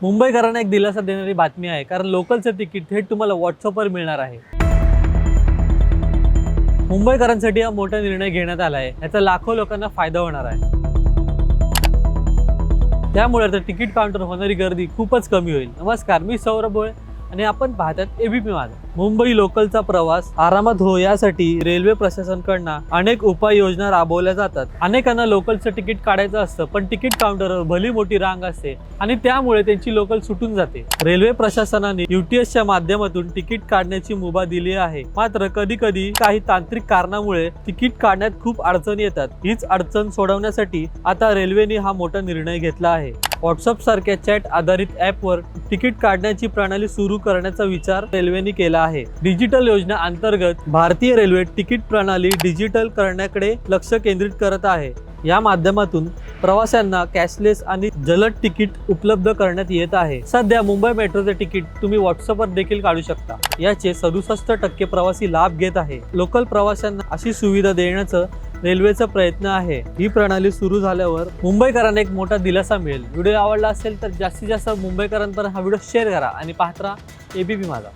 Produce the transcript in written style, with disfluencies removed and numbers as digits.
मुंबईकरांना एक दिलासा देणारी बातमी आहे, कारण लोकलचं तिकीट थेट तुम्हाला व्हॉट्सअपवर मिळणार आहे। मुंबईकरांसाठी हा मोठा निर्णय घेण्यात आला आहे। याचा लाखो लोकांना फायदा होणार आहे। त्यामुळे आता तिकीट काउंटर होणारी गर्दी खूपच कमी होईल। नमस्कार, मी सौरभ भोळे आणि आपण पाहतात एबीपी माझा। मुंबई लोकलचा प्रवास आरामात हो यासाठी रेल्वे प्रशासनाकडून अनेक उपाययोजना राबवल्या जातात। अनेकांना लोकलचं तिकीट काढायचं असतं, पण तिकीट काउंटरवर भली मोठी रांग असते आणि त्यामुळे त्यांची लोकल सुटून जाते। रेल्वे प्रशासनाने यूटीएसच्या माध्यमातून तिकीट काढण्याची मुभा दिली आहे, मात्र कधी कधी काही तांत्रिक कारणामुळे तिकीट काढण्यात खूप अडचणी येतात। हीच अडचण सोडवण्यासाठी आता रेल्वेने हा मोठा निर्णय घेतला आहे। व्हॉट्सअप सारख्या चॅट आधारित ॲपवर तिकीट काढण्याची प्रणाली सुरू करण्याचा विचार रेल्वेने केला आहे। डिजिटल योजना अंतर्गत भारतीय रेल्वे तिकीट प्रणाली डिजिटल करण्याकडे लक्ष केंद्रित करत आहे। या माध्यमातून प्रवाशांना कॅशलेस आणि जलद तिकीट उपलब्ध करण्यात येत आहे। सध्या मुंबई मेट्रोचे तिकीट तुम्ही व्हॉट्सअपवर देखील काढू शकता। याचे 67% प्रवासी लाभ घेत आहे। लोकल प्रवाशांना अशी सुविधा देण्याचं रेल्वेचा प्रयत्न आहे। ही प्रणाली सुरू झाल्यावर मुंबईकरांना एक मोठा दिलासा मिळेल। व्हिडिओ आवडला असेल तर जास्तीत जास्त मुंबईकरांपर्यंत हा व्हिडिओ शेअर करा आणि पाहत राहा एबीपी माझा।